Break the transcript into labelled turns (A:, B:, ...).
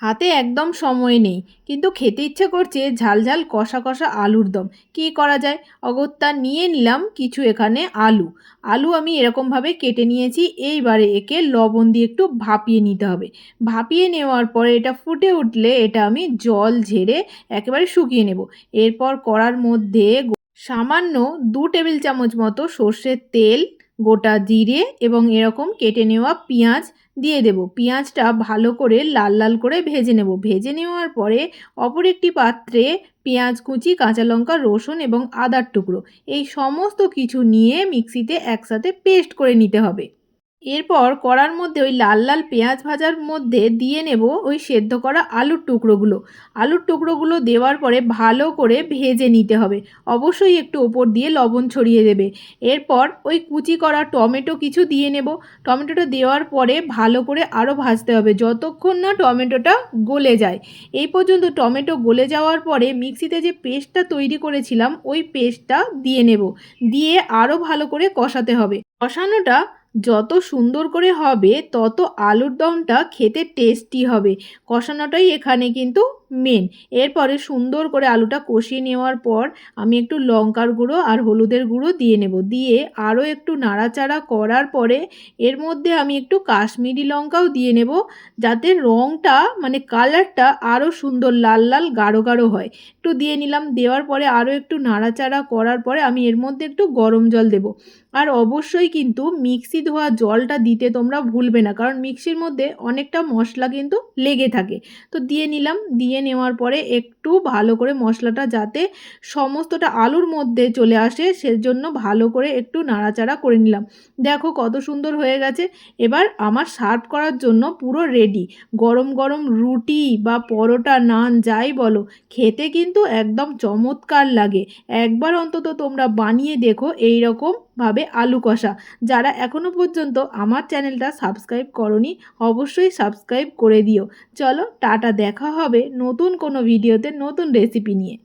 A: হাতে একদম সময় নেই, কিন্তু খেতে ইচ্ছে করছে ঝাল ঝাল কষা কষা আলুর দম। কী করা যায়? অগত্যা নিয়ে নিলাম কিছু এখানে আলু। আলু আমি এরকমভাবে কেটে নিয়েছি। এইবারে একে লবণ দিয়ে একটু ভাপিয়ে নিতে হবে। ভাপিয়ে নেওয়ার পরে এটা ফুটে উঠলে এটা আমি জল ঝেড়ে একেবারে শুকিয়ে নেব। এরপর কড়ার মধ্যে সামান্য 2 টেবিল চামচ মতো সর্ষের তেল, গোটা জিরে এবং এরকম কেটে নেওয়া পেঁয়াজ দিয়ে দেব। পেঁয়াজটা ভালো করে লাল লাল করে ভেজে নেব। ভেজে নেওয়ার পরে অপর একটি পাত্রে পেঁয়াজ কুচি, কাঁচা লঙ্কা, রসুন এবং আদার টুকরো এই সমস্ত কিছু নিয়ে মিক্সিতে একসাথে পেস্ট করে নিতে হবে। এরপর কড়ার মধ্যে ওই লাল লাল পেঁয়াজ ভাজার মধ্যে দিয়ে নেব ওই সেদ্ধ করা আলুর টুকরোগুলো। আলুর টুকরোগুলো দেওয়ার পরে ভালো করে ভেজে নিতে হবে। অবশ্যই একটু ওপর দিয়ে লবণ ছড়িয়ে দেবে। এরপর ওই কুচি করা টমেটো কিছু দিয়ে নেব। টমেটোটা দেওয়ার পরে ভালো করে আরও ভাজতে হবে যতক্ষণ না টমেটোটা গলে যায়। এই পর্যন্ত টমেটো গলে যাওয়ার পরে মিক্সিতে যে পেস্টটা তৈরি করেছিলাম ওই পেস্টটা দিয়ে নেব। দিয়ে আরও ভালো করে কষাতে হবে। কষানোটা যত সুন্দর করে হবে তত আলুর দমটা খেতে টেস্টি হবে। কষানোটাই এখানে কিন্তু মেন। এরপরে সুন্দর করে আলুটা কষিয়ে নেওয়ার পর আমি একটু লঙ্কার গুঁড়ো আর হলুদের গুঁড়ো দিয়ে নেব। দিয়ে আরও একটু নাড়াচাড়া করার পরে এর মধ্যে আমি একটু কাশ্মীরি লঙ্কাও দিয়ে নেব, যাতে রঙটা মানে কালারটা আরও সুন্দর লাল লাল গাঢ় গাঢ় হয়। একটু দিয়ে নিলাম। দেওয়ার পরে আরও একটু নাড়াচাড়া করার পরে আমি এর মধ্যে একটু গরম জল দেব। আর অবশ্যই কিন্তু মিক্সি ধোয়া জলটা দিতে তোমরা ভুলবে না, কারণ মিক্সির মধ্যে অনেকটা মশলা কিন্তু লেগে থাকে। তো দিয়ে নিলাম। দিয়ে নেওয়ার পরে একটু ভালো করে মশলাটা যাতে সমস্তটা আলুর মধ্যে চলে আসে সেজন্য ভালো করে একটু নাড়াচাড়া করে নিলাম। দেখো কত সুন্দর হয়ে গেছে। এবার আমার সার্ভ করার জন্য পুরো রেডি। গরম গরম রুটি বা পরোটা, নান যাই বলো, খেতে কিন্তু একদম চমৎকার লাগে। একবার অন্তত তোমরা বানিয়ে দেখো এই রকমভাবে আলু কষা। যারা এখনও পর্যন্ত আমার চ্যানেলটা সাবস্ক্রাইব করোনি, অবশ্যই সাবস্ক্রাইব করে দিও। চলো টাটা, দেখা হবে নতুন কোনো ভিডিওতে নতুন রেসিপি নিয়ে।